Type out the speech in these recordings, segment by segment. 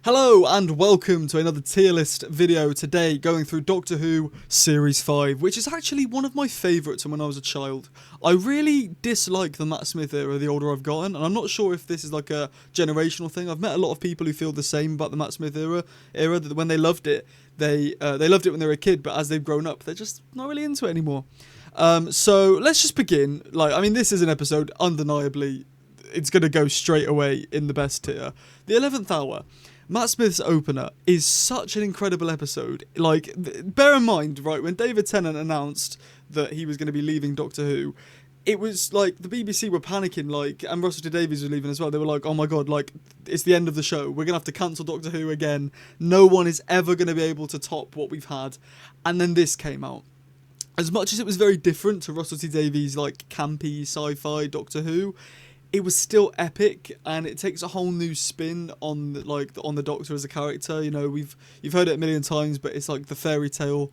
Hello and welcome to another tier list video. Today going through Doctor Who Series 5, which is actually one of my favourites from when I was a child. I really dislike the Matt Smith era the older I've gotten, and I'm not sure if this is like a generational thing. I've met a lot of people who feel the same about the Matt Smith era that when they loved it, they loved it when they were a kid, but as they've grown up, they're just not really into it anymore. So let's just begin. This is an episode, undeniably, it's going to go straight away in the best tier. The 11th Hour. Matt Smith's opener is such an incredible episode. Bear in mind, right, when David Tennant announced that he was going to be leaving Doctor Who, it was like the BBC were panicking, and Russell T Davies was leaving as well. They were like, oh my god, it's the end of the show. We're going to have to cancel Doctor Who again. No one is ever going to be able to top what we've had. And then this came out. As much as it was very different to Russell T Davies' campy sci-fi Doctor Who, it was still epic, and it takes a whole new spin on the Doctor as a character. You know, you've heard it a million times, but it's like the fairy tale,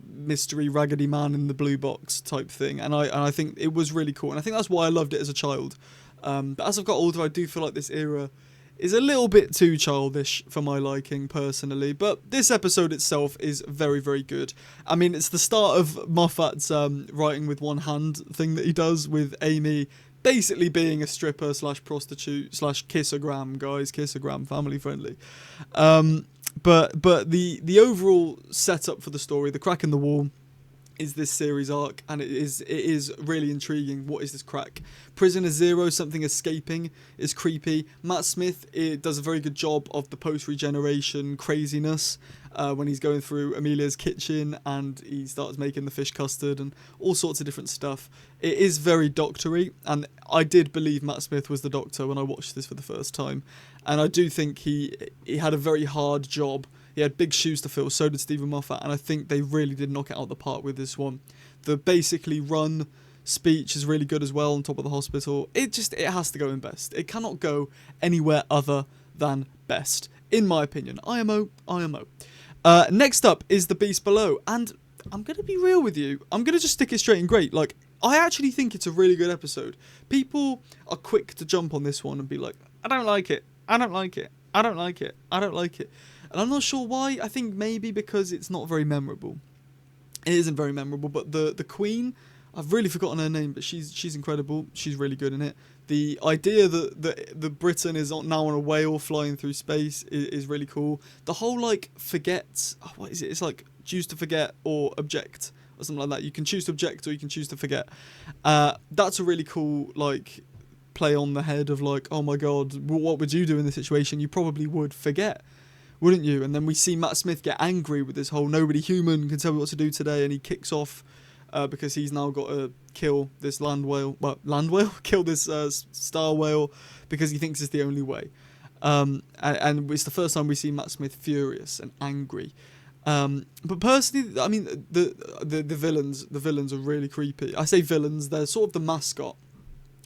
mystery raggedy man in the blue box type thing, and I think it was really cool, and I think that's why I loved it as a child. But as I've got older, I do feel like this era is a little bit too childish for my liking personally, but this episode itself is very, very good. I mean, it's the start of Moffat's writing with one hand thing that he does with Amy basically being a stripper slash prostitute slash kissogram, guys, kissogram, family friendly. But the overall setup for the story, the crack in the wall, is this series arc, and it is really intriguing. What is this crack? Prisoner Zero, something escaping, is creepy. Matt Smith does a very good job of the post-regeneration craziness when he's going through Amelia's kitchen and he starts making the fish custard and all sorts of different stuff. It is very doctory, and I did believe Matt Smith was the Doctor when I watched this for the first time, and I do think he had a very hard job. He had big shoes to fill, so did Stephen Moffat, and I think they really did knock it out of the park with this one. The basically run speech is really good as well on top of the hospital. It has to go in best. It cannot go anywhere other than best, in my opinion. IMO. Next up is The Beast Below, and I'm going to be real with you. I'm going to just stick it straight and great. I actually think it's a really good episode. People are quick to jump on this one and be like, I don't like it. I don't like it. I don't like it. I don't like it. And I'm not sure why. I think maybe because it's not very memorable. It isn't very memorable, but the Queen, I've really forgotten her name, but she's incredible. She's really good in it. The idea that the Britain is now on a whale flying through space is really cool. The whole forget, what is it? It's like choose to forget or object or something like that. You can choose to object or you can choose to forget. That's a really cool play on the head of oh my god, what would you do in this situation? You probably would forget, wouldn't you? And then we see Matt Smith get angry with this whole nobody human can tell me what to do today, and he kicks off because he's now got to kill this kill this star whale because he thinks it's the only way. And it's the first time we see Matt Smith furious and angry. But personally, I mean, the villains are really creepy. I say villains, they're sort of the mascot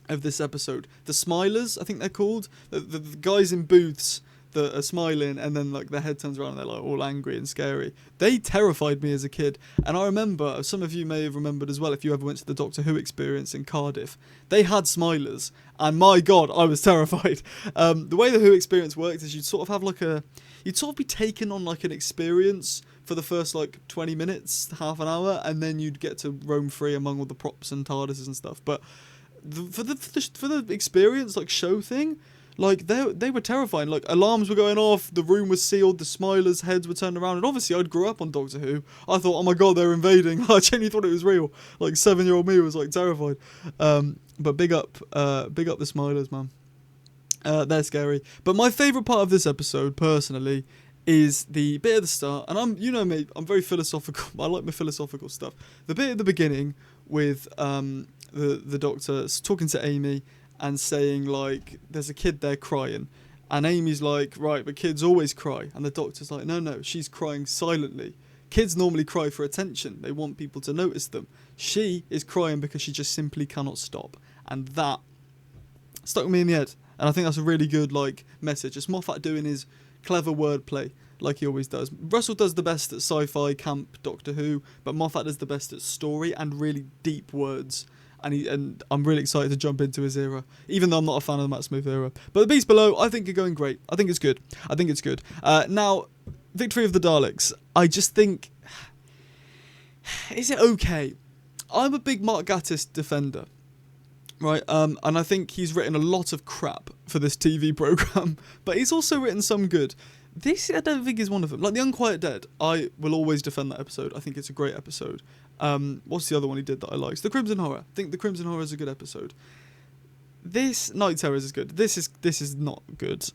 of this episode. The Smilers, I think they're called. The guys in booths that are smiling, and then their head turns around and they're all angry and scary. They terrified me as a kid, and I remember, some of you may have remembered as well, if you ever went to the Doctor Who experience in Cardiff, they had Smilers, and my god, I was terrified. The way the Who experience worked is you'd sort of have you'd sort of be taken on an experience for the first 20 minutes, half an hour, and then you'd get to roam free among all the props and TARDISes and stuff. But for the experience show thing, they were terrifying. Alarms were going off, the room was sealed, the Smilers' heads were turned around, and obviously I'd grew up on Doctor Who. I thought, oh my god, they're invading. I genuinely thought it was real. 7-year-old me was terrified. But big up the Smilers, man. They're scary. But my favourite part of this episode, personally, is the bit at the start, and you know me, I'm very philosophical. I like my philosophical stuff. The bit at the beginning with the Doctor talking to Amy and saying there's a kid there crying, and Amy's right, but kids always cry, and the Doctor's no, she's crying silently. Kids normally cry for attention. They want people to notice them. She is crying because she just simply cannot stop, and that stuck with me in the head. And I think that's a really good message. It's Moffat doing his clever wordplay like he always does. Russell does the best at sci-fi camp Doctor Who, but Moffat does the best at story and really deep words. and I'm really excited to jump into his era, even though I'm not a fan of the Matt Smith era. But The Beast Below, I think, are going great. I think it's good. Now, Victory of the Daleks. I just think, is it okay? I'm a big Mark Gatiss defender, right? And I think he's written a lot of crap for this TV program, but he's also written some good. This, I don't think, is one of them. Like The Unquiet Dead, I will always defend that episode. I think it's a great episode. What's the other one he did that I liked? The Crimson Horror. I think The Crimson Horror is a good episode. This Night Terrors is good. This is not good.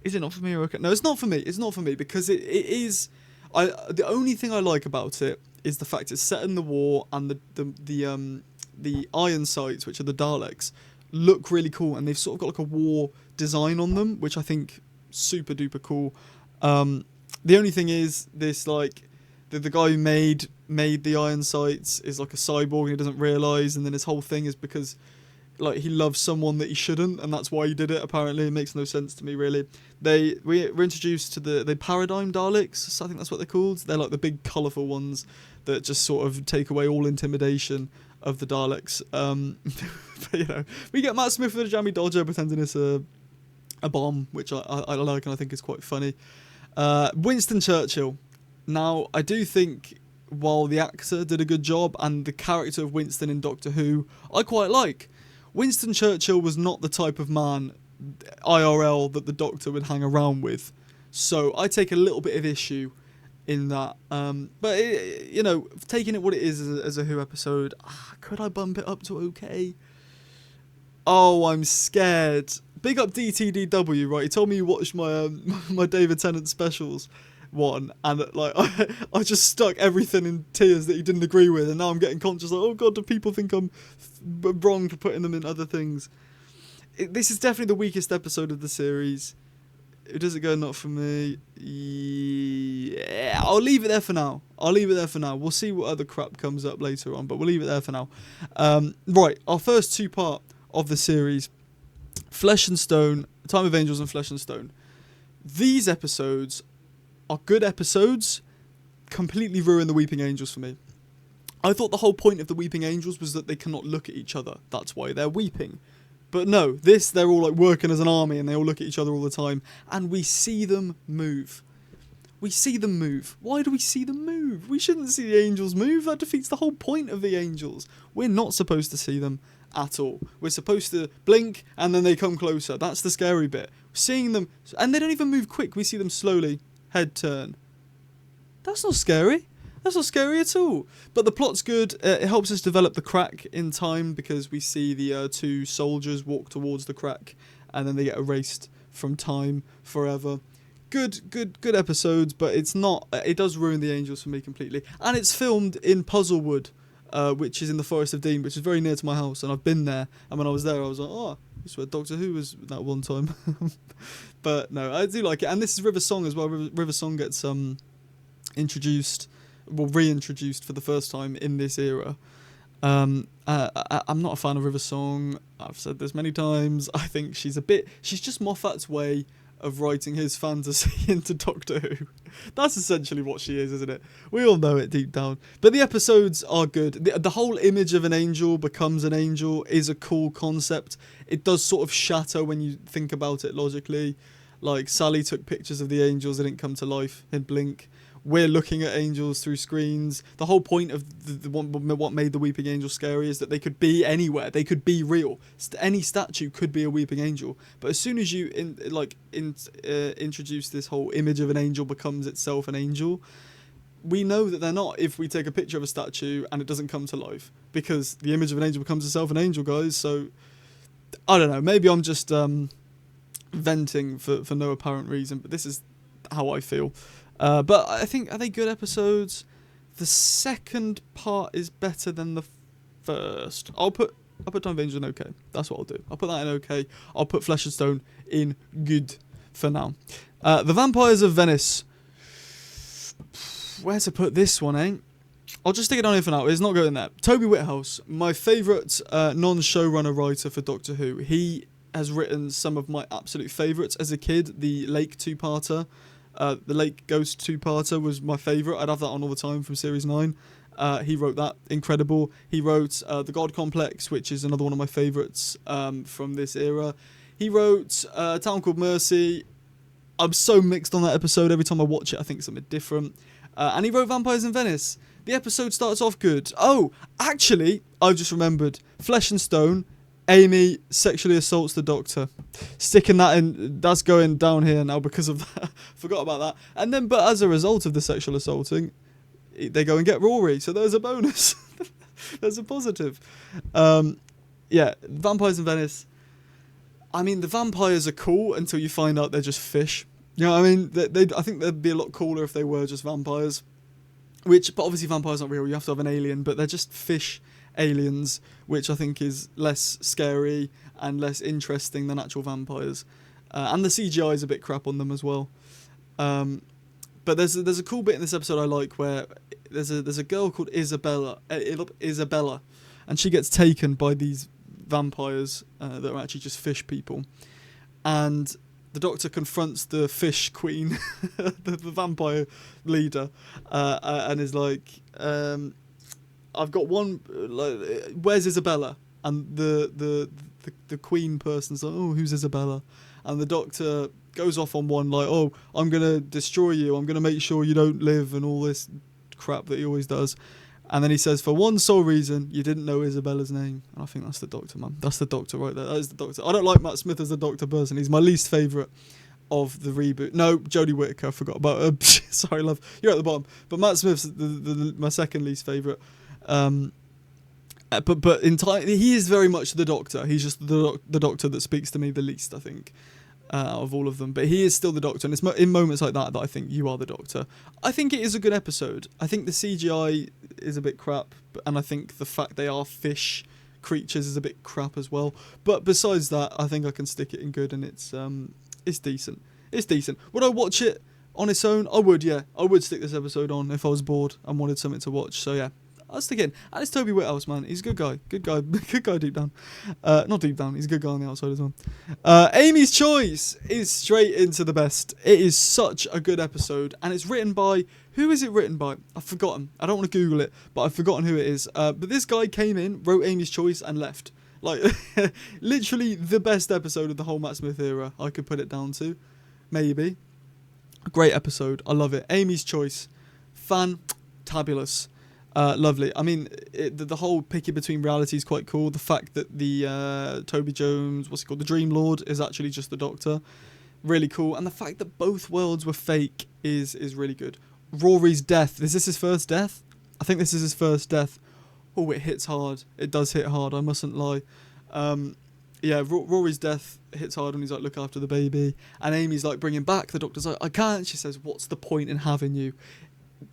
Is it not for me or okay? No, it's not for me. It's not for me because it is. The only thing I like about it is the fact it's set in the war, and the iron sights, which are the Daleks, look really cool, and they've sort of got like a war design on them, which I think super duper cool. The only thing is this, like, the guy who made the iron sights is like a cyborg and he doesn't realise, and then his whole thing is because like he loves someone that he shouldn't, and that's why he did it. Apparently, it makes no sense to me really. We're introduced to the Paradigm Daleks, so I think that's what they're called. They're like the big colourful ones that just sort of take away all intimidation of the Daleks. But, you know, we get Matt Smith with a jammy dodger pretending it's a bomb, which I like and I think is quite funny. Winston Churchill. Now, I do think while the actor did a good job and the character of Winston in Doctor Who, I quite like. Winston Churchill was not the type of man, IRL, that the Doctor would hang around with. So I take a little bit of issue in that. But, you know, taking it what it is as a Who episode, could I bump it up to okay? Oh, I'm scared. Big up DTDW, right? He told me he watched my my David Tennant specials one, and like I just stuck everything in tiers that he didn't agree with, and now I'm getting conscious like, oh god, do people think I'm wrong for putting them in other things? This is definitely the weakest episode of the series. Does it go not for me? Yeah, I'll leave it there for now. We'll see what other crap comes up later on, but we'll leave it there for now. Right, our first two part of the series, Flesh and Stone, Time of Angels and Flesh and Stone. These episodes are good episodes, completely ruin the Weeping Angels for me. I thought the whole point of the Weeping Angels was that they cannot look at each other. That's why they're weeping. But no, they're all like working as an army and they all look at each other all the time. And we see them move. Why do we see them move? We shouldn't see the angels move. That defeats the whole point of the angels. We're not supposed to see them at all. We're supposed to blink and then they come closer. That's the scary bit. Seeing them, and they don't even move quick. We see them slowly, head turn. That's not scary. That's not scary at all. But the plot's good. It helps us develop the crack in time because we see the two soldiers walk towards the crack and then they get erased from time forever. Good episodes, but it's not. It does ruin the angels for me completely. And it's filmed in Puzzlewood, which is in the Forest of Dean, which is very near to my house, and I've been there. And when I was there, I was like, oh, this is where Doctor Who was that one time. But no, I do like it. And this is River Song as well. River Song gets reintroduced for the first time in this era. I'm not a fan of River Song. I've said this many times. I think she's just Moffat's way of writing his fantasy into Doctor Who. That's essentially what she is, isn't it? We all know it deep down. But the episodes are good. The whole image of an angel becomes an angel is a cool concept. It does sort of shatter when you think about it logically. Like, Sally took pictures of the angels, they didn't come to life in Blink. We're looking at angels through screens. The whole point of what made the Weeping Angel scary is that they could be anywhere. They could be real. Any statue could be a Weeping Angel. But as soon as you introduce this whole image of an angel becomes itself an angel, we know that they're not if we take a picture of a statue and it doesn't come to life. Because the image of an angel becomes itself an angel, guys. So, I don't know. Maybe I'm just venting for no apparent reason. But this is how I feel. But I think, are they good episodes? The second part is better than the first. I'll put Time of Angels in okay. That's what I'll do. I'll put that in okay. I'll put Flesh and Stone in good for now. The Vampires of Venice. Where to put this one, eh? I'll just stick it on here for now. It's not going there. Toby Whithouse, my favourite non-showrunner writer for Doctor Who. He has written some of my absolute favourites as a kid. The Lake two-parter. The Lake Ghost two-parter was my favourite. I'd have that on all the time from Series 9. He wrote that. Incredible. He wrote The God Complex, which is another one of my favourites from this era. He wrote A Town Called Mercy. I'm so mixed on that episode. Every time I watch it, I think something different. And he wrote Vampires in Venice. The episode starts off good. Oh, actually, I've just remembered. Flesh and Stone. Amy sexually assaults the Doctor. Sticking that in, that's going down here now because of that. Forgot about that. And then, but as a result of the sexual assaulting, they go and get Rory. So there's a bonus. There's a positive. Yeah, Vampires in Venice. I mean, the vampires are cool until you find out they're just fish. You know what I mean? I think they'd be a lot cooler if they were just vampires. But obviously vampires aren't real. You have to have an alien, but they're just fish aliens, which I think is less scary and less interesting than actual vampires. And the CGI is a bit crap on them as well. But there's a cool bit in this episode I like where there's a girl called Isabella, and she gets taken by these vampires that are actually just fish people, and the Doctor confronts the fish queen, the vampire leader, and is like, I've got one, like, where's Isabella? And the queen person's like, oh, who's Isabella? And the Doctor goes off on one like, oh, I'm going to destroy you, I'm going to make sure you don't live, and all this crap that he always does. And then he says, for one sole reason, you didn't know Isabella's name. And I think that's the Doctor, man. That's the Doctor right there. That is the Doctor. I don't like Matt Smith as the Doctor person. He's my least favourite of the reboot. No, Jodie Whittaker, I forgot about her. Sorry, love. You're at the bottom. But Matt Smith's my second least favourite. But he is very much the Doctor. He's just the Doctor that speaks to me the least, I think, out of all of them. But he is still the Doctor, and it's in moments like that I think you are the Doctor. I think it is a good episode. I think the CGI is a bit crap, and I think the fact they are fish creatures is a bit crap as well. But besides that, I think I can stick it in good, and it's decent. It's decent. Would I watch it on its own? I would, yeah. I would stick this episode on if I was bored and wanted something to watch. So yeah, I'll stick it in. And it's Toby Whithouse, man. He's a good guy. Good guy. Good guy deep down. Not deep down. He's a good guy on the outside as well. Amy's Choice is straight into the best. It is such a good episode. And it's written by... Who is it written by? I've forgotten. I don't want to Google it, but I've forgotten who it is. But this guy came in, wrote Amy's Choice, and left. Like, literally the best episode of the whole Matt Smith era, I could put it down to. Maybe. A great episode. I love it. Amy's Choice. Fantabulous. Lovely. I mean, the whole picking between reality is quite cool. The fact that the Toby Jones, what's he called, the Dream Lord, is actually just the Doctor, really cool. And the fact that both worlds were fake is really good. Rory's death. Is this his first death? I think this is his first death. Oh, it hits hard. It does hit hard. I mustn't lie. Yeah, Rory's death hits hard when he's like, look after the baby. And Amy's like, bring him back. The Doctor's like, I can't. She says, what's the point in having you?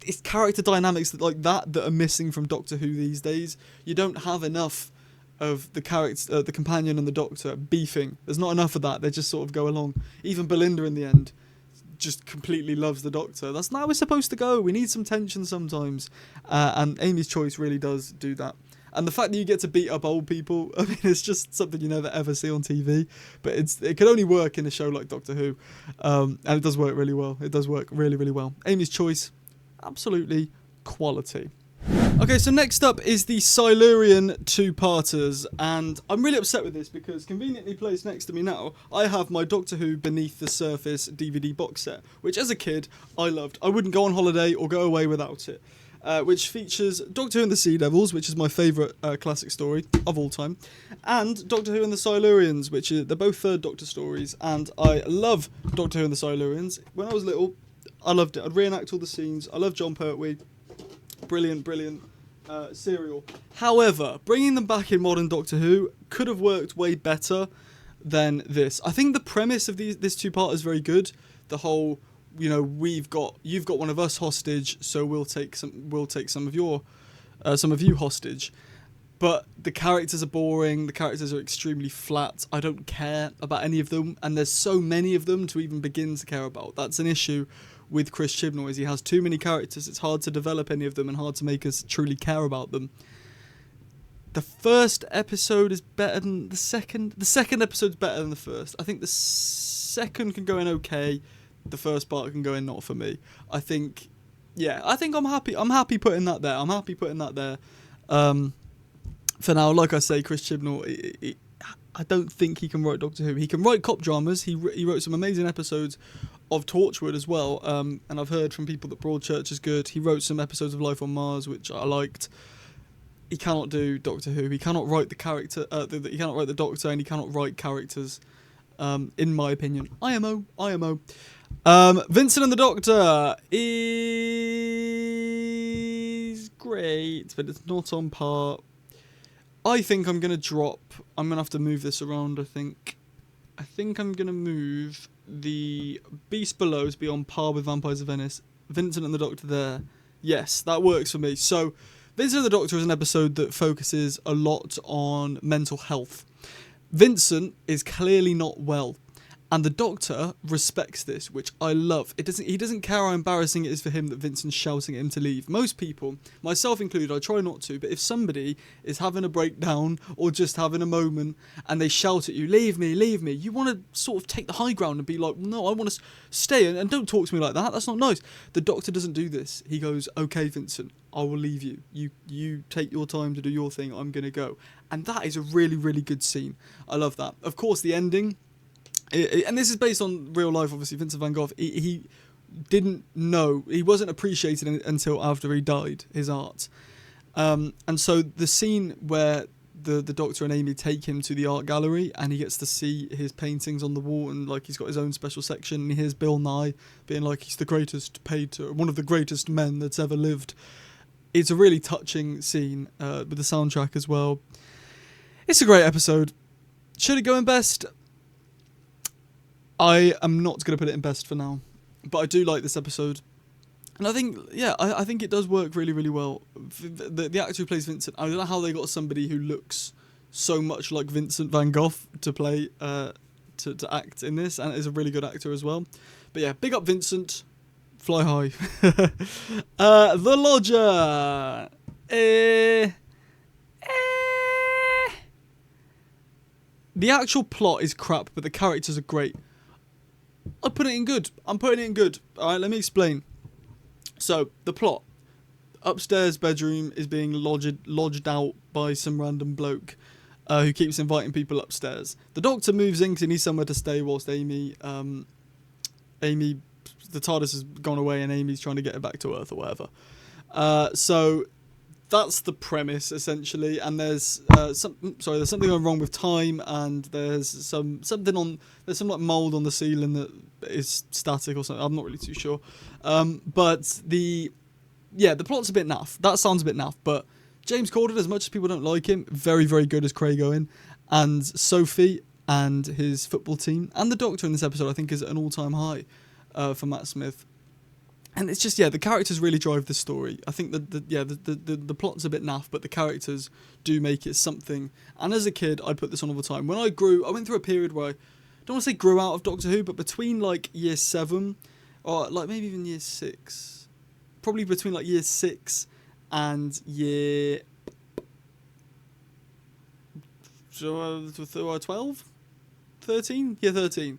It's character dynamics like that are missing from Doctor Who these days. You don't have enough of the character, the companion and the Doctor beefing. There's not enough of that. They just sort of go along. Even Belinda in the end just completely loves the Doctor. That's not how we're supposed to go. We need some tension sometimes. And Amy's Choice really does do that. And the fact that you get to beat up old people, I mean, it's just something you never ever see on TV. But it can only work in a show like Doctor Who. And it does work really well. It does work really, really well. Amy's Choice, absolutely quality. Okay, so next up is the Silurian two-parters, and I'm really upset with this because conveniently placed next to me now, I have my Doctor Who Beneath the Surface DVD box set, which as a kid, I loved. I wouldn't go on holiday or go away without it, which features Doctor Who and the Sea Devils, which is my favourite classic story of all time, and Doctor Who and the Silurians, which they're both Third Doctor stories, and I love Doctor Who and the Silurians. When I was little, I loved it. I'd reenact all the scenes. I love John Pertwee. Brilliant serial. However, bringing them back in modern Doctor Who could have worked way better than this. I think the premise of this two-part is very good. The whole, you've got one of us hostage, so we'll take some of you hostage. But the characters are boring. The characters are extremely flat. I don't care about any of them, and there's so many of them to even begin to care about. That's an issue with Chris Chibnall, is he has too many characters. It's hard to develop any of them and hard to make us truly care about them. The first episode is better than the second. The second episode's better than the first. I think the second can go in okay. The first part can go in not for me. I think yeah, I think I'm happy. I'm happy putting that there. For now, like I say, Chris Chibnall, I don't think he can write Doctor Who. He can write cop dramas. He wrote some amazing episodes of Torchwood as well. And I've heard from people that Broadchurch is good. He wrote some episodes of Life on Mars, which I liked. He cannot do Doctor Who. He cannot write the character. He cannot write the Doctor, and he cannot write characters. In my opinion, IMO. Vincent and the Doctor is great, but it's not on par. I think I'm going to have to move this around, I think I'm going to move the Beast Below to be on par with Vampires of Venice. Vincent and the Doctor there. Yes, that works for me. So, Vincent and the Doctor is an episode that focuses a lot on mental health. Vincent is clearly not well. And the Doctor respects this, which I love. He doesn't care how embarrassing it is for him that Vincent's shouting at him to leave. Most people, myself included, I try not to, but if somebody is having a breakdown or just having a moment and they shout at you, leave me, you want to sort of take the high ground and be like, no, I want to stay and don't talk to me like that. That's not nice. The Doctor doesn't do this. He goes, okay, Vincent, I will leave you. You take your time to do your thing. I'm going to go. And that is a really, really good scene. I love that. Of course, the ending... and this is based on real life, obviously. Vincent van Gogh, he didn't know, he wasn't appreciated until after he died, his art. And so the scene where the Doctor and Amy take him to the art gallery and he gets to see his paintings on the wall and like he's got his own special section and he hears Bill Nye being like he's the greatest painter, one of the greatest men that's ever lived. It's a really touching scene with the soundtrack as well. It's a great episode. Should it go in best? I am not going to put it in best for now, but I do like this episode. And I think, I think it does work really, really well. The actor who plays Vincent, I don't know how they got somebody who looks so much like Vincent van Gogh to play, to act in this, and is a really good actor as well. But yeah, big up Vincent, fly high. The Lodger. The actual plot is crap, but the characters are great. I'm putting it in good. Alright, let me explain. So, the plot. Upstairs bedroom is being lodged out by some random bloke who keeps inviting people upstairs. The Doctor moves in because he needs somewhere to stay whilst Amy, the TARDIS has gone away and Amy's trying to get it back to Earth or whatever. So, that's the premise essentially, and there's something going wrong with time, and there's some like mold on the ceiling that is static or something. I'm not really too sure, but the plot's a bit naff. That sounds a bit naff, but James Corden, as much as people don't like him, very, very good as Craig Owen, and Sophie and his football team, and the Doctor in this episode I think is at an all-time high for Matt Smith. And it's just, the characters really drive the story. I think the plot's a bit naff, but the characters do make it something. And as a kid, I'd put this on all the time. When I went through a period where I don't want to say grew out of Doctor Who, but between like year 7, or like maybe even year 6, probably between like year 6 and year 12? 13? Year 13.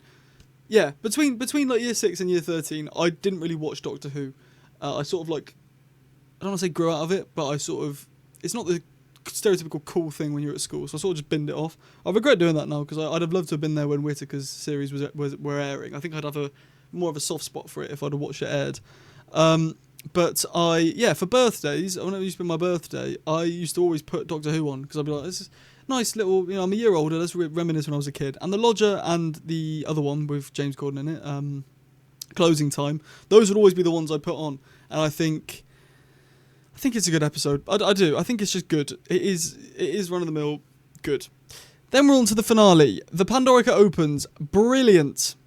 Yeah, between like year 6 and year 13, I didn't really watch Doctor Who. I sort of like, I don't want to say grew out of it, but it's not the stereotypical cool thing when you're at school, so I sort of just binned it off. I regret doing that now, because I'd have loved to have been there when Whittaker's series were airing. I think I'd have more of a soft spot for it if I'd have watched it aired. But for birthdays, when it used to be my birthday, I used to always put Doctor Who on, because I'd be like, this is nice little, I'm a year older, let's reminisce when I was a kid. And The Lodger and the other one with James Corden in it, Closing Time, those would always be the ones I put on. And I think it's a good episode. I do. I think it's just good. It is run-of-the-mill good. Then we're on to the finale. The Pandorica opens. Brilliant.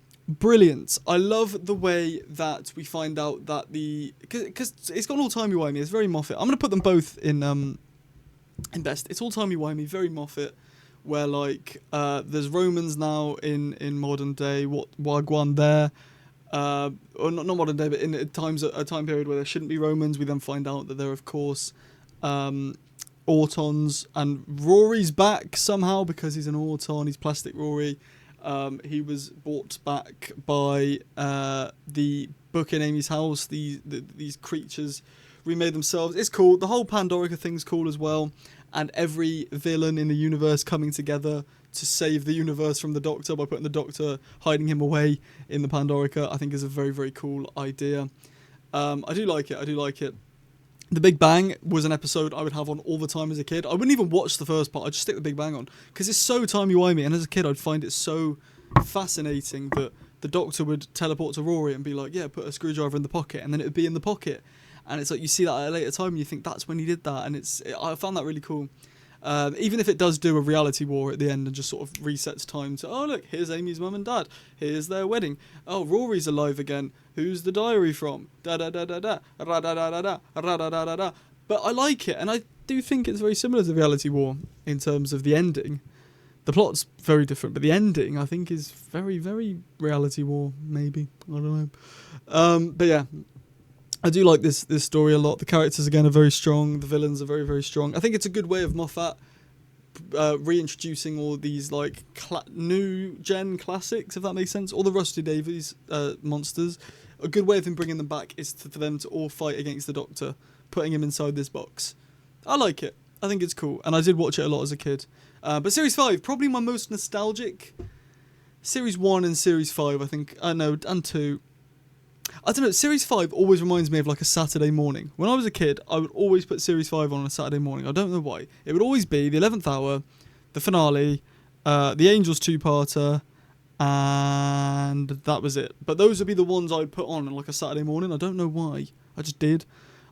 I love the way that we find out that because it's got an all timey-wimey. It's very Moffat. I'm going to put them both in best. It's all timey-wimey, very Moffat, where like there's Romans now in modern day. What Wagwan there? Or not modern day, but in a time period where there shouldn't be Romans. We then find out that there are, of course, Autons, and Rory's back somehow because he's an Auton. He's Plastic Rory. He was brought back by the book in Amy's house. These creatures remade themselves. It's cool. The whole Pandorica thing's cool as well. And every villain in the universe coming together to save the universe from the Doctor by putting the Doctor, hiding him away in the Pandorica, I think is a very, very cool idea. I do like it. The Big Bang was an episode I would have on all the time as a kid. I wouldn't even watch the first part. I'd just stick the Big Bang on because it's so timey-wimey. And as a kid, I'd find it so fascinating that the Doctor would teleport to Rory and be like, yeah, put a screwdriver in the pocket. And then it would be in the pocket. And it's like you see that at a later time and you think that's when he did that. And I found that really cool. Even if it does do a reality war at the end and just sort of resets time to, oh, look, here's Amy's mum and dad. Here's their wedding. Oh, Rory's alive again. Who's the diary from? Da-da-da-da-da. Ra-da-da-da-da. Ra-da-da-da-da. But I like it. And I do think it's very similar to reality war in terms of the ending. The plot's very different, but the ending, I think, is very, very reality war, maybe. I don't know. But yeah. I do like this story a lot. The characters, again, are very strong. The villains are very, very strong. I think it's a good way of Moffat reintroducing all these like new gen classics, if that makes sense. All the Rusty Davies monsters. A good way of him bringing them back is for them to all fight against the Doctor, putting him inside this box. I like it. I think it's cool. And I did watch it a lot as a kid. But Series 5, probably my most nostalgic. Series 1 and Series 5, I think. No, and 2. I don't know, Series 5 always reminds me of like a Saturday morning. When I was a kid, I would always put Series 5 on a Saturday morning. I don't know why. It would always be the 11th hour, the finale, the Angels two-parter, and that was it. But those would be the ones I'd put on like a Saturday morning. I don't know why. I just did.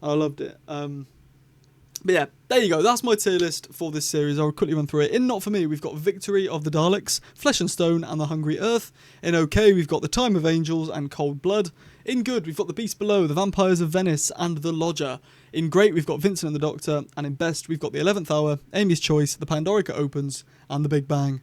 I loved it. But yeah, there you go. That's my tier list for this series. I'll quickly run through it. In Not For Me, we've got Victory of the Daleks, Flesh and Stone, and The Hungry Earth. In OK, we've got The Time of Angels and Cold Blood. In Good, we've got The Beast Below, The Vampires of Venice, and The Lodger. In Great, we've got Vincent and the Doctor. And in Best, we've got The 11th Hour, Amy's Choice, The Pandorica Opens, and The Big Bang.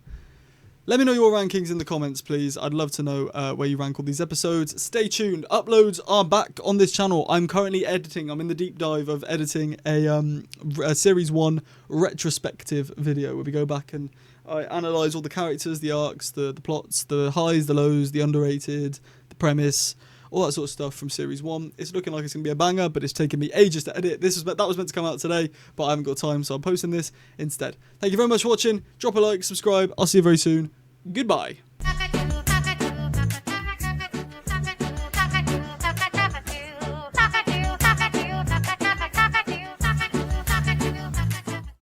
Let me know your rankings in the comments, please. I'd love to know where you rank all these episodes. Stay tuned. Uploads are back on this channel. I'm currently editing. I'm in the deep dive of editing a Series 1 retrospective video where we go back and I analyse all the characters, the arcs, the plots, the highs, the lows, the underrated, the premise, all that sort of stuff from Series 1. It's looking like it's going to be a banger, but it's taken me ages to edit. That was meant to come out today, but I haven't got time, so I'm posting this instead. Thank you very much for watching. Drop a like, subscribe. I'll see you very soon. Goodbye.